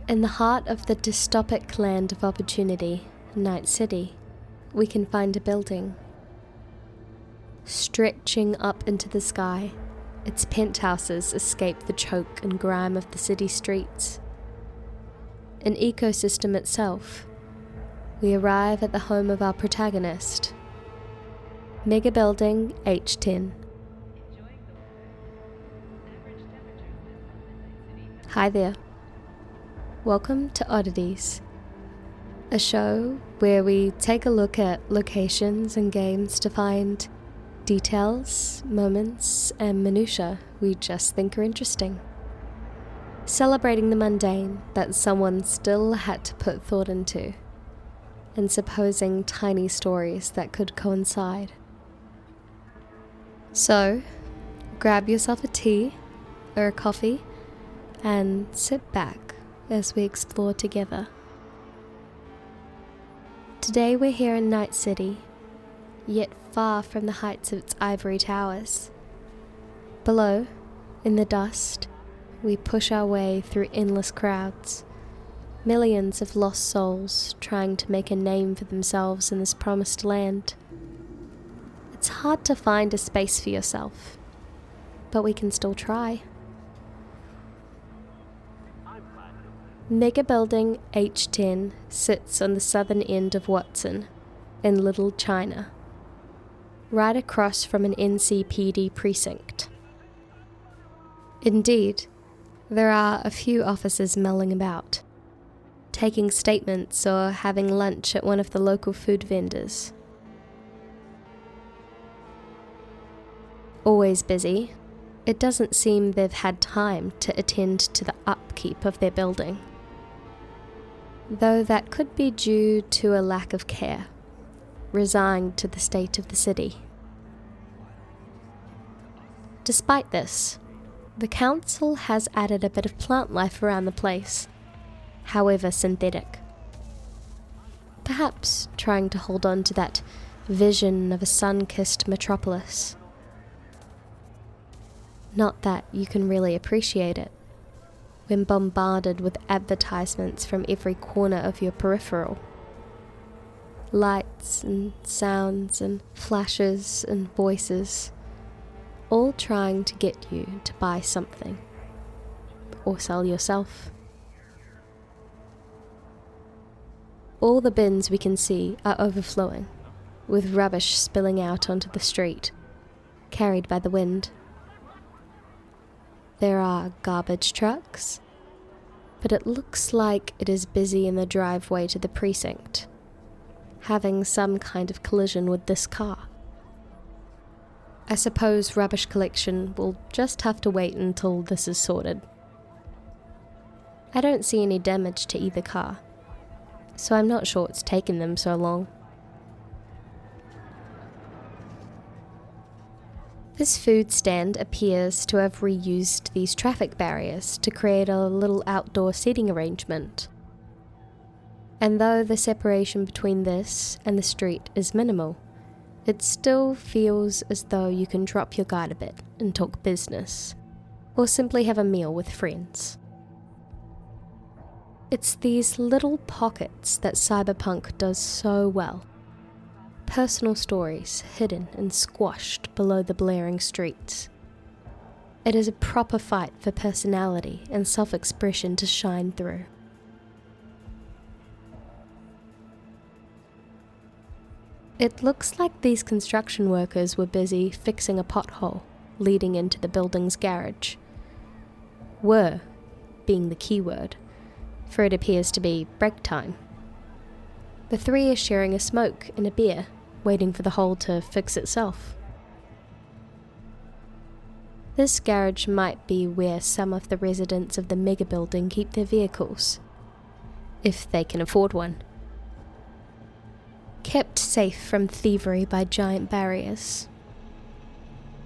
In the heart of the dystopic land of opportunity, Night City, we can find a building. Stretching up into the sky, its penthouses escape the choke and grime of the city streets. An ecosystem itself, we arrive at the home of our protagonist, Megabuilding H10. Hi there. Welcome to Oddities, a show where we take a look at locations and games to find details, moments, and minutiae we just think are interesting. Celebrating the mundane that someone still had to put thought into, and supposing tiny stories that could coincide. So, grab yourself a tea or a coffee and sit back as we explore together. Today we're here in Night City, yet far from the heights of its ivory towers. Below, in the dust, we push our way through endless crowds, millions of lost souls trying to make a name for themselves in this promised land. It's hard to find a space for yourself, but we can still try. Megabuilding H10 sits on the southern end of Watson, in Little China, right across from an NCPD precinct. Indeed, there are a few officers milling about, taking statements or having lunch at one of the local food vendors. Always busy, it doesn't seem they've had time to attend to the upkeep of their building, though that could be due to a lack of care, resigned to the state of the city. Despite this, the council has added a bit of plant life around the place, however synthetic. Perhaps trying to hold on to that vision of a sun-kissed metropolis. Not that you can really appreciate it when bombarded with advertisements from every corner of your peripheral. Lights and sounds and flashes and voices, all trying to get you to buy something or sell yourself. All the bins we can see are overflowing, with rubbish spilling out onto the street, carried by the wind. There are garbage trucks, but it looks like it is busy in the driveway to the precinct, having some kind of collision with this car. I suppose rubbish collection will just have to wait until this is sorted. I don't see any damage to either car, so I'm not sure it's taken them so long. This food stand appears to have reused these traffic barriers to create a little outdoor seating arrangement. And though the separation between this and the street is minimal, it still feels as though you can drop your guard a bit and talk business, or simply have a meal with friends. It's these little pockets that Cyberpunk does so well. Personal stories hidden and squashed below the blaring streets. It is a proper fight for personality and self-expression to shine through. It looks like these construction workers were busy fixing a pothole leading into the building's garage. Were being the key word, for it appears to be break time. The three are sharing a smoke and a beer, waiting for the hole to fix itself. This garage might be where some of the residents of the Megabuilding keep their vehicles, if they can afford one. Kept safe from thievery by giant barriers.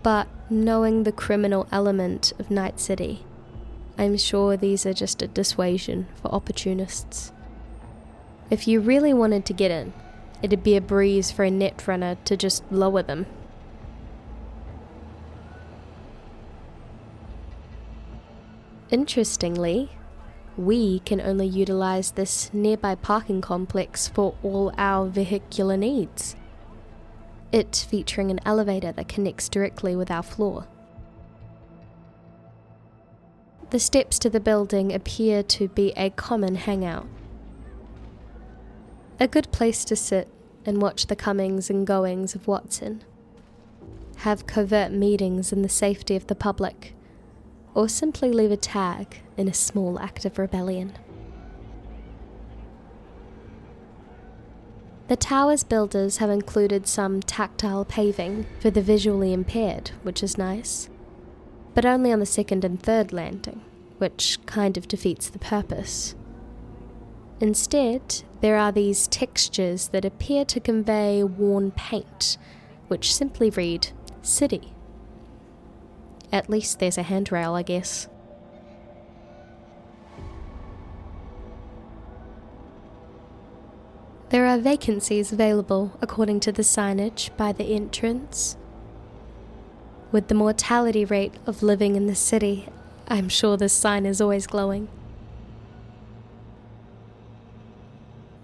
But knowing the criminal element of Night City, I'm sure these are just a dissuasion for opportunists. If you really wanted to get in, it'd be a breeze for a netrunner to just lower them. Interestingly, we can only utilize this nearby parking complex for all our vehicular needs. It featuring an elevator that connects directly with our floor. The steps to the building appear to be a common hangout. A good place to sit and watch the comings and goings of Watson. Have covert meetings in the safety of the public, or simply leave a tag in a small act of rebellion. The tower's builders have included some tactile paving for the visually impaired, which is nice, but only on the second and third landing, which kind of defeats the purpose. Instead, there are these textures that appear to convey worn paint, which simply read, City. At least there's a handrail, I guess. There are vacancies available according to the signage by the entrance. With the mortality rate of living in the city, I'm sure this sign is always glowing.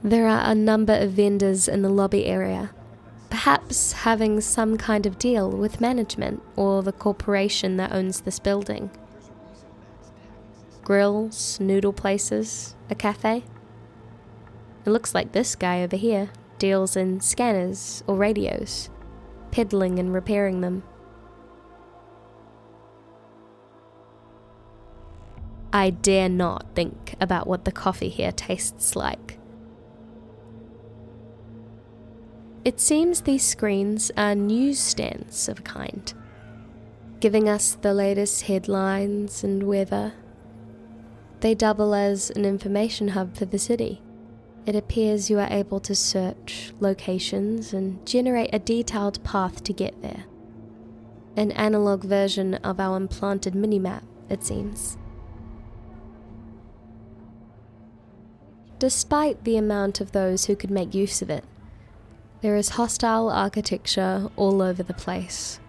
There are a number of vendors in the lobby area, perhaps having some kind of deal with management or the corporation that owns this building. Grills, noodle places, a cafe. It looks like this guy over here deals in scanners or radios, peddling and repairing them. I dare not think about what the coffee here tastes like. It seems these screens are newsstands of a kind, giving us the latest headlines and weather. They double as an information hub for the city. It appears you are able to search locations and generate a detailed path to get there. An analog version of our implanted minimap, it seems. Despite the amount of those who could make use of it, there is hostile architecture all over the place,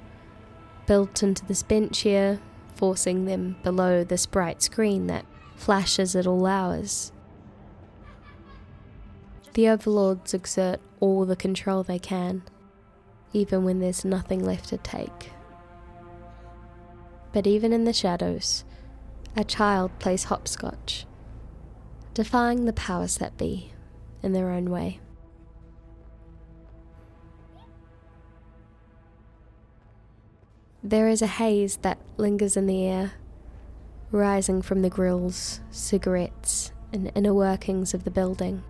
built into this bench here, forcing them below this bright screen that flashes at all hours. The overlords exert all the control they can, even when there's nothing left to take. But even in the shadows, a child plays hopscotch, defying the powers that be in their own way. There is a haze that lingers in the air, rising from the grills, cigarettes, and inner workings of the building.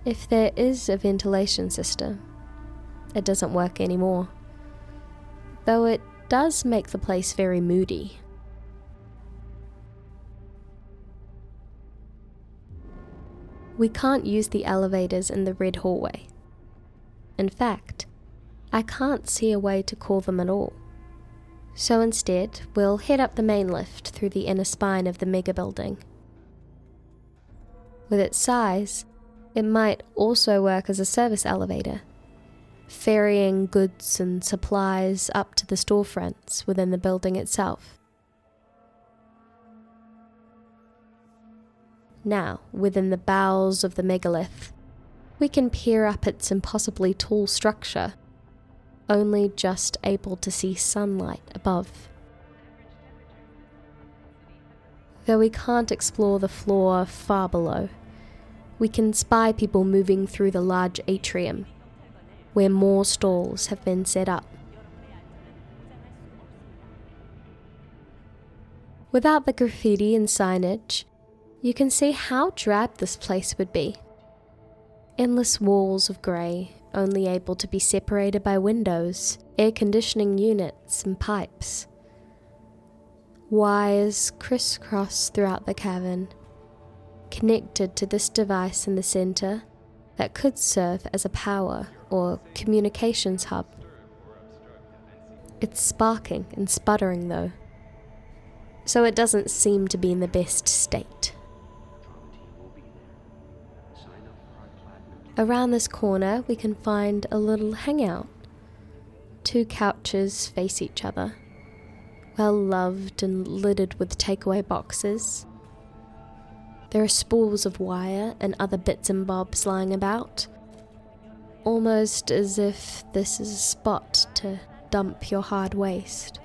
If there is a ventilation system, it doesn't work anymore, though it does make the place very moody. We can't use the elevators in the red hallway. In fact, I can't see a way to call them at all. So instead, we'll head up the main lift through the inner spine of the Megabuilding. With its size, it might also work as a service elevator, ferrying goods and supplies up to the storefronts within the building itself. Now, within the bowels of the megalith, we can peer up its impossibly tall structure, only just able to see sunlight above. Though we can't explore the floor far below, we can spy people moving through the large atrium, where more stalls have been set up. Without the graffiti and signage, you can see how drab this place would be. Endless walls of grey, only able to be separated by windows, air conditioning units and pipes. Wires crisscross throughout the cavern, connected to this device in the centre that could serve as a power or communications hub. It's sparking and sputtering though, so it doesn't seem to be in the best state. Around this corner we can find a little hangout. 2 couches face each other, well loved and littered with takeaway boxes. There are spools of wire and other bits and bobs lying about, almost as if this is a spot to dump your hard waste.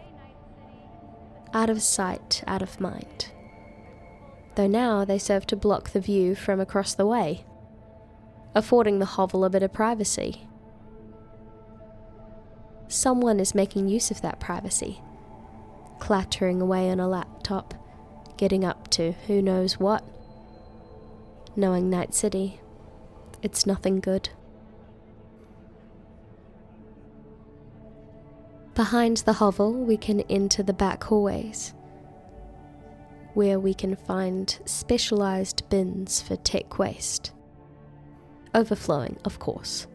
Out of sight, out of mind. Though now they serve to block the view from across the way, affording the hovel a bit of privacy. Someone is making use of that privacy, clattering away on a laptop, getting up to who knows what. Knowing Night City, it's nothing good. Behind the hovel, we can enter the back hallways, where we can find specialized bins for tech waste. Overflowing, of course.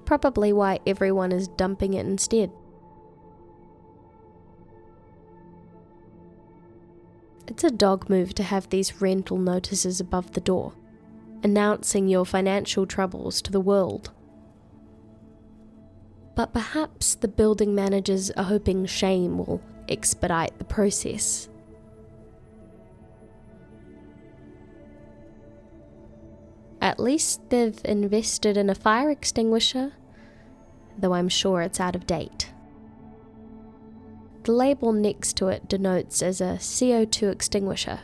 Probably why everyone is dumping it instead. It's a dog move to have these rental notices above the door, announcing your financial troubles to the world. But perhaps the building managers are hoping shame will expedite the process. At least they've invested in a fire extinguisher, though I'm sure it's out of date. The label next to it denotes as a CO2 extinguisher,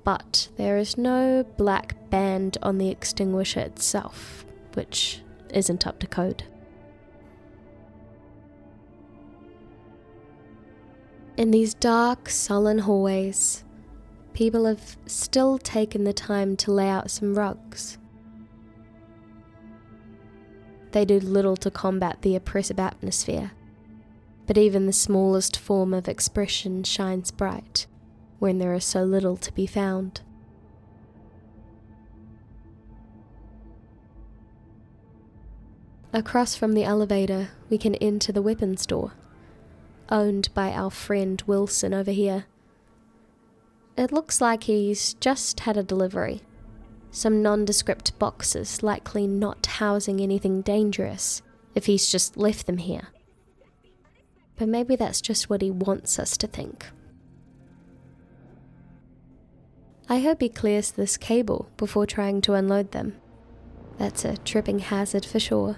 but there is no black band on the extinguisher itself, which isn't up to code. In these dark, sullen hallways, people have still taken the time to lay out some rugs. They do little to combat the oppressive atmosphere, but even the smallest form of expression shines bright when there is so little to be found. Across from the elevator, we can enter the weapons store, owned by our friend Wilson over here. It looks like he's just had a delivery. Some nondescript boxes, likely not housing anything dangerous if he's just left them here. But maybe that's just what he wants us to think. I hope he clears this cable before trying to unload them. That's a tripping hazard for sure.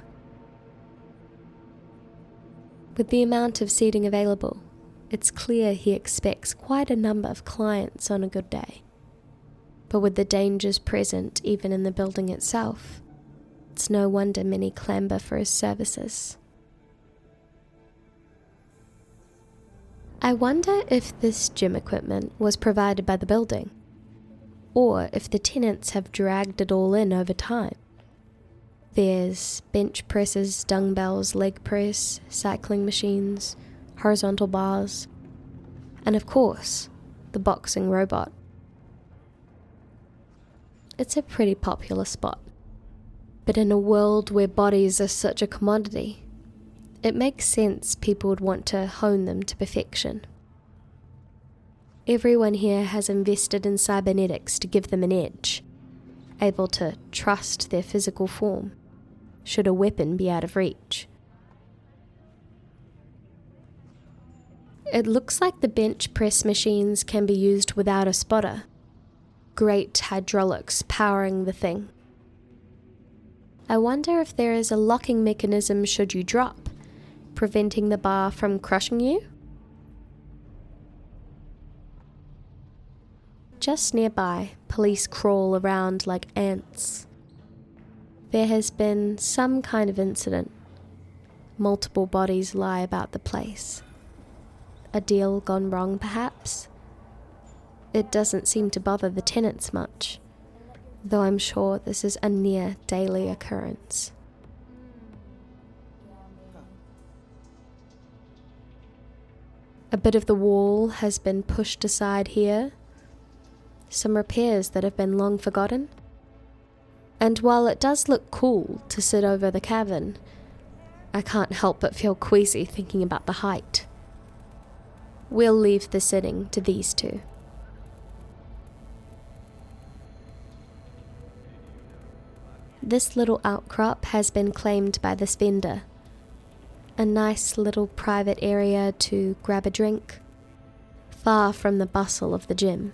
With the amount of seating available, it's clear he expects quite a number of clients on a good day. But with the dangers present even in the building itself, it's no wonder many clamber for his services. I wonder if this gym equipment was provided by the building, or if the tenants have dragged it all in over time. There's bench presses, dumbbells, leg press, cycling machines, horizontal bars, and of course, the boxing robot. It's a pretty popular spot, but in a world where bodies are such a commodity, it makes sense people would want to hone them to perfection. Everyone here has invested in cybernetics to give them an edge, able to trust their physical form, should a weapon be out of reach. It looks like the bench press machines can be used without a spotter. Great hydraulics powering the thing. I wonder if there is a locking mechanism should you drop, preventing the bar from crushing you? Just nearby, police crawl around like ants. There has been some kind of incident. Multiple bodies lie about the place. A deal gone wrong, perhaps? It doesn't seem to bother the tenants much, though I'm sure this is a near daily occurrence. A bit of the wall has been pushed aside here, some repairs that have been long forgotten. And while it does look cool to sit over the cavern, I can't help but feel queasy thinking about the height. We'll leave the sitting to these two. This little outcrop has been claimed by this vendor. A nice little private area to grab a drink, far from the bustle of the gym.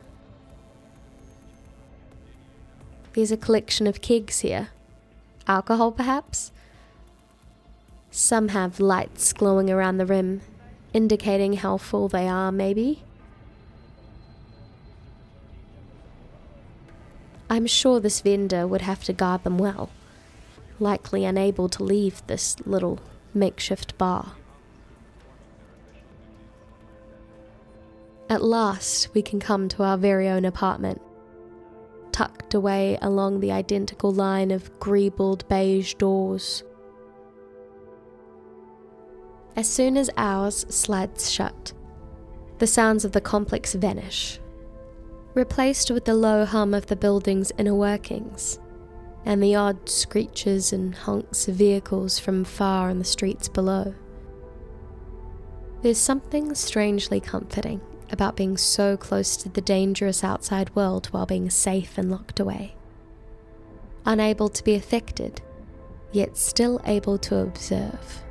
There's a collection of kegs here. Alcohol, perhaps? Some have lights glowing around the rim, indicating how full they are, maybe. I'm sure this vendor would have to guard them well, likely unable to leave this little makeshift bar. At last, we can come to our very own apartment, tucked away along the identical line of greebled beige doors. As soon as ours slides shut, the sounds of the complex vanish, replaced with the low hum of the building's inner workings, and the odd screeches and honks of vehicles from far on the streets below. There's something strangely comforting about being so close to the dangerous outside world while being safe and locked away. Unable to be affected, yet still able to observe.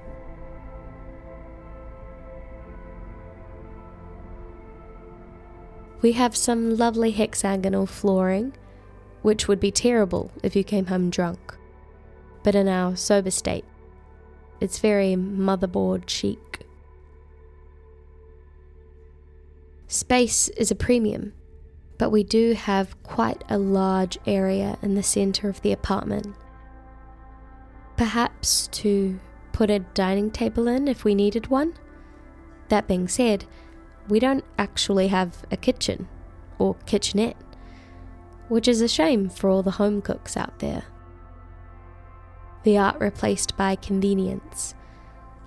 We have some lovely hexagonal flooring, which would be terrible if you came home drunk, but in our sober state, it's very motherboard chic. Space is a premium, but we do have quite a large area in the center of the apartment. Perhaps to put a dining table in if we needed one. That being said, we don't actually have a kitchen or kitchenette, which is a shame for all the home cooks out there. The art replaced by convenience,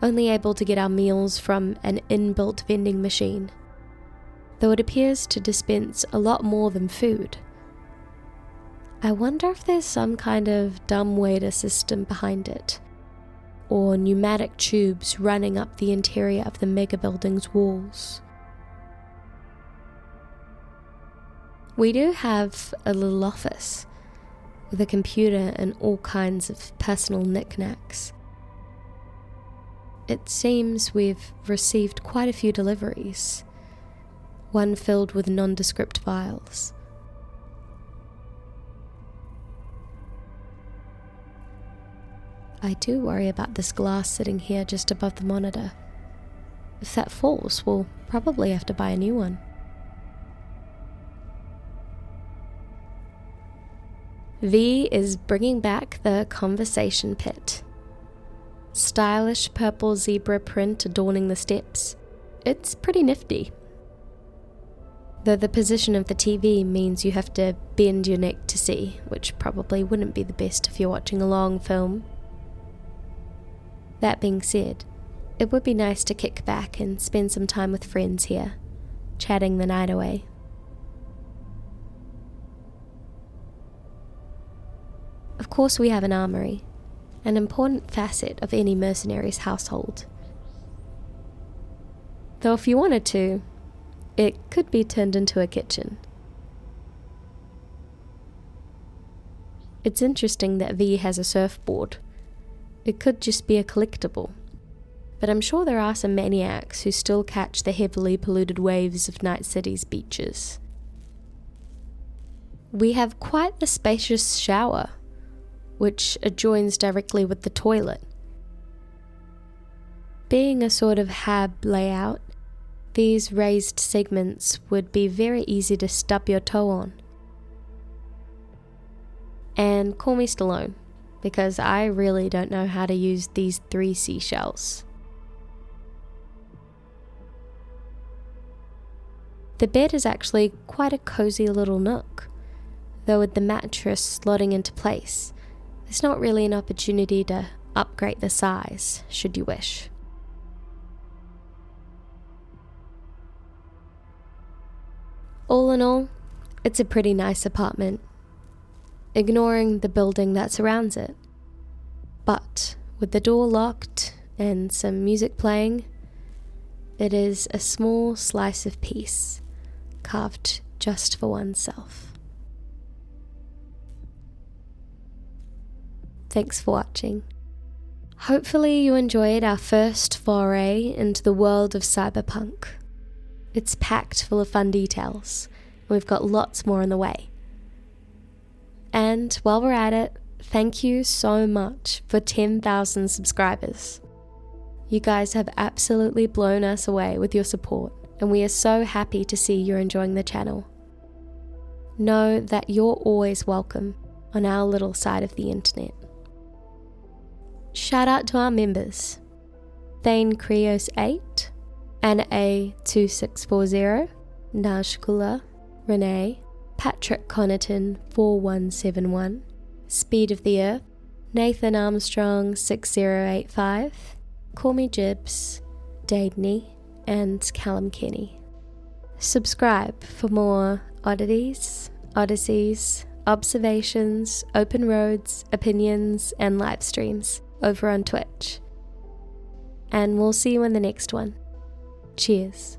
only able to get our meals from an inbuilt vending machine, though it appears to dispense a lot more than food. I wonder if there's some kind of dumbwaiter system behind it, or pneumatic tubes running up the interior of the Megabuilding's walls. We do have a little office with a computer and all kinds of personal knickknacks. It seems we've received quite a few deliveries, one filled with nondescript vials. I do worry about this glass sitting here just above the monitor. If that falls, we'll probably have to buy a new one. V is bringing back the conversation pit. Stylish purple zebra print adorning the steps. It's pretty nifty. Though the position of the TV means you have to bend your neck to see, which probably wouldn't be the best if you're watching a long film. That being said, it would be nice to kick back and spend some time with friends here, chatting the night away. Of course we have an armory, an important facet of any mercenary's household. Though if you wanted to, it could be turned into a kitchen. It's interesting that V has a surfboard. It could just be a collectible, but I'm sure there are some maniacs who still catch the heavily polluted waves of Night City's beaches. We have quite the spacious shower, which adjoins directly with the toilet. Being a sort of hab layout, these raised segments would be very easy to stub your toe on. And call me Stallone, because I really don't know how to use these 3 seashells. The bed is actually quite a cozy little nook, though with the mattress slotting into place, there's not really an opportunity to upgrade the size, should you wish. All in all, it's a pretty nice apartment, ignoring the building that surrounds it. But with the door locked and some music playing, it is a small slice of peace, carved just for oneself. Thanks for watching. Hopefully you enjoyed our first foray into the world of Cyberpunk. It's packed full of fun details, and we've got lots more on the way. And while we're at it, thank you so much for 10,000 subscribers. You guys have absolutely blown us away with your support, and we are so happy to see you're enjoying the channel. Know that you're always welcome on our little side of the internet. Shout out to our members, Thane Krios 8, Anna A 2640, Najkula, Renee, Patrick Connaughton 4171, Speed of the Earth, Nathan Armstrong 6085, Call Me Jibs, Dadney, and Callum Kenny. Subscribe for more oddities, odysseys, observations, open roads, opinions, and live streams over on Twitch. And we'll see you in the next one. Cheers.